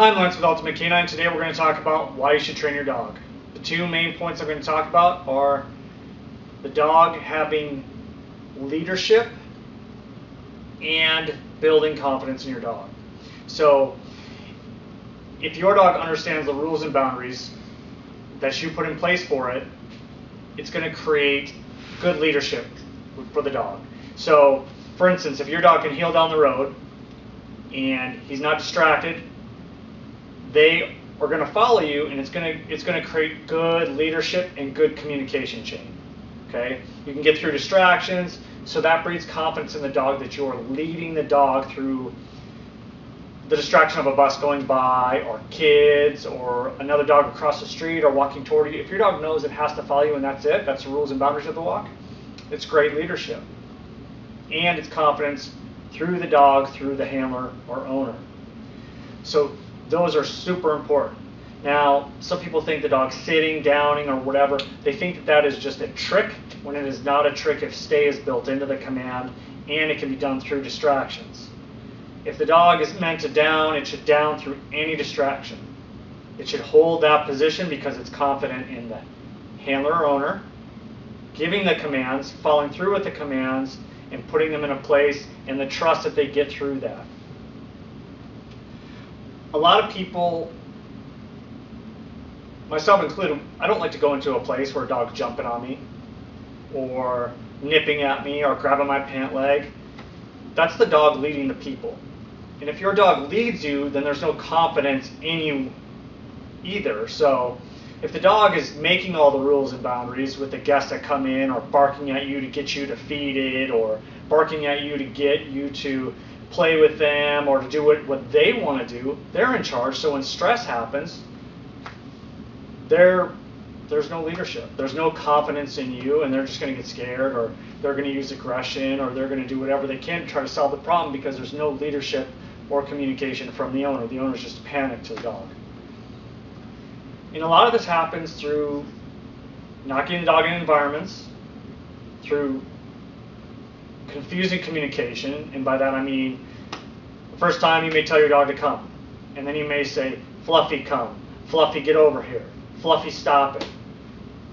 I'm Lance with Ultimate Canine. Today we're going to talk about why you should train your dog. The two main points I'm going to talk about are the dog having leadership and building confidence in your dog. So if your dog understands the rules and boundaries that you put in place for it, it's going to create good leadership for the dog. So for instance, if your dog can heel down the road and he's not distracted, they are going to follow you, and it's going to create good leadership and good communication chain. Okay, you can get through distractions, so that breeds confidence in the dog that you're leading the dog through the distraction of a bus going by, or kids, or another dog across the street, or walking toward you. If your dog knows it has to follow you and that's it, that's the rules and boundaries of the walk, it's great leadership. And it's confidence through the dog, through the handler or owner. So those are super important. Now, some people think the dog sitting, downing, or whatever, they think that that is just a trick, when it is not a trick if stay is built into the command, and it can be done through distractions. If the dog is meant to down, it should down through any distraction. It should hold that position because it's confident in the handler or owner, giving the commands, following through with the commands, and putting them in a place, and the trust that they get through that. A lot of people, myself included, I don't like to go into a place where a dog's jumping on me or nipping at me or grabbing my pant leg. That's the dog leading the people. And if your dog leads you, then there's no confidence in you either. So if the dog is making all the rules and boundaries with the guests that come in, or barking at you to get you to feed it, or barking at you to get you to play with them, or to do what they want to do, they're in charge. So when stress happens, there's no leadership. There's no confidence in you, and they're just going to get scared, or they're going to use aggression, or they're going to do whatever they can to try to solve the problem, because there's no leadership or communication from the owner. The owner's just a panic to the dog. And a lot of this happens through not getting the dog in environments, through confusing communication, and by that I mean the first time you may tell your dog to come, and then you may say, Fluffy, come, Fluffy, get over here, Fluffy, stop it,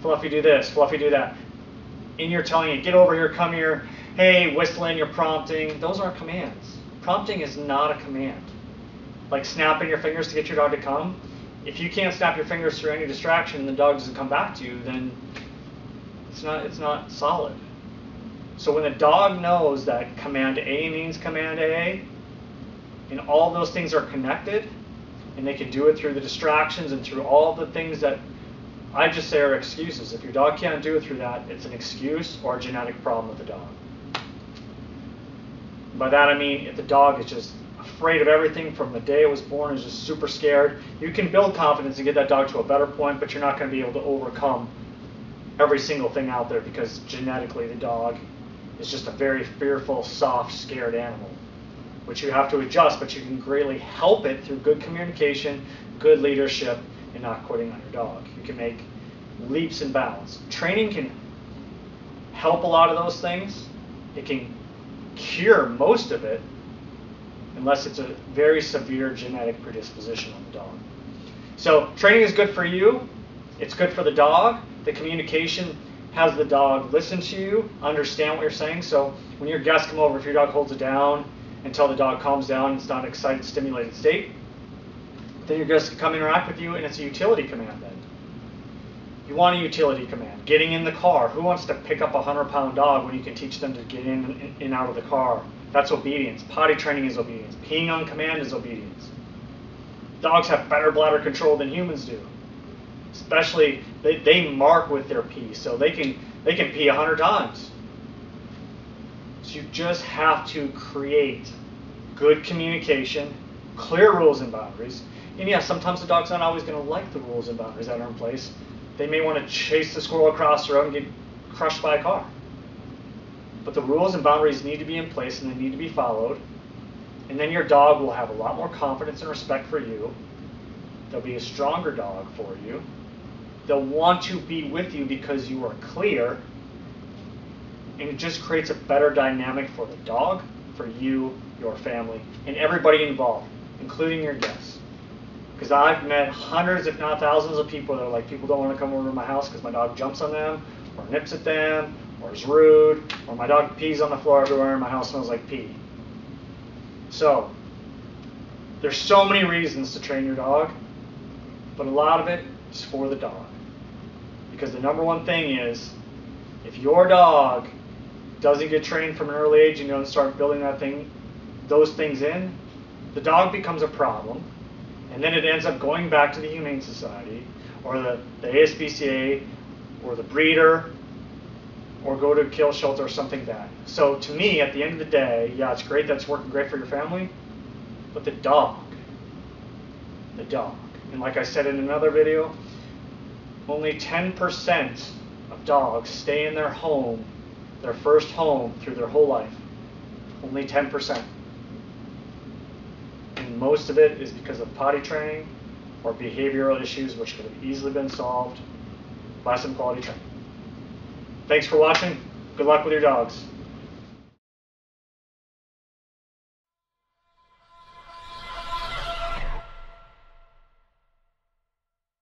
Fluffy, do this, Fluffy, do that. And you're telling it, get over here, come here, hey, whistling, you're prompting. Those aren't commands. Prompting is not a command. Like snapping your fingers to get your dog to come. If you can't snap your fingers through any distraction and the dog doesn't come back to you, then it's not solid. So when the dog knows that command A means command A, and all those things are connected, and they can do it through the distractions and through all the things that I just say are excuses. If your dog can't do it through that, it's an excuse or a genetic problem with the dog. By that I mean, if the dog is just afraid of everything from the day it was born, is just super scared, you can build confidence and get that dog to a better point, but you're not going to be able to overcome every single thing out there, because genetically the dog is just a very fearful, soft, scared animal, which you have to adjust, but you can greatly help it through good communication, good leadership, and not quitting on your dog. You can make leaps and bounds. Training can help a lot of those things. It can cure most of it, unless it's a very severe genetic predisposition on the dog. So training is good for you. It's good for the dog. The communication has the dog listen to you, understand what you're saying. So when your guests come over, if your dog holds it down until the dog calms down and it's not an excited, stimulated state, then your guests can come interact with you, and it's a utility command then. You want a utility command. Getting in the car. Who wants to pick up a 100-pound dog when you can teach them to get in and out of the car? That's obedience. Potty training is obedience. Peeing on command is obedience. Dogs have better bladder control than humans do. Especially, they mark with their pee, so they can pee 100 times. So you just have to create good communication, clear rules and boundaries. And yeah, sometimes the dog's not always going to like the rules and boundaries that are in place. They may want to chase the squirrel across the road and get crushed by a car. But the rules and boundaries need to be in place, and they need to be followed. And then your dog will have a lot more confidence and respect for you. They'll be a stronger dog for you. They'll want to be with you because you are clear. And it just creates a better dynamic for the dog, for you, your family, and everybody involved, including your guests. Because I've met hundreds, if not thousands, of people that are like, people don't want to come over to my house because my dog jumps on them, or nips at them, or is rude, or my dog pees on the floor everywhere and my house smells like pee. So, there's so many reasons to train your dog, but a lot of it is for the dog. Because the number one thing is, if your dog doesn't get trained from an early age and you don't start building those things in, the dog becomes a problem, and then it ends up going back to the Humane Society, or the ASPCA, or the breeder, or go to a kill shelter or something bad. So to me, at the end of the day, yeah, it's great, that's working great for your family, but the dog, and like I said in another video, only 10% of dogs stay in their home, their first home, through their whole life. Only 10%. And most of it is because of potty training or behavioral issues which could have easily been solved by some quality training. Thanks for watching. Good luck with your dogs.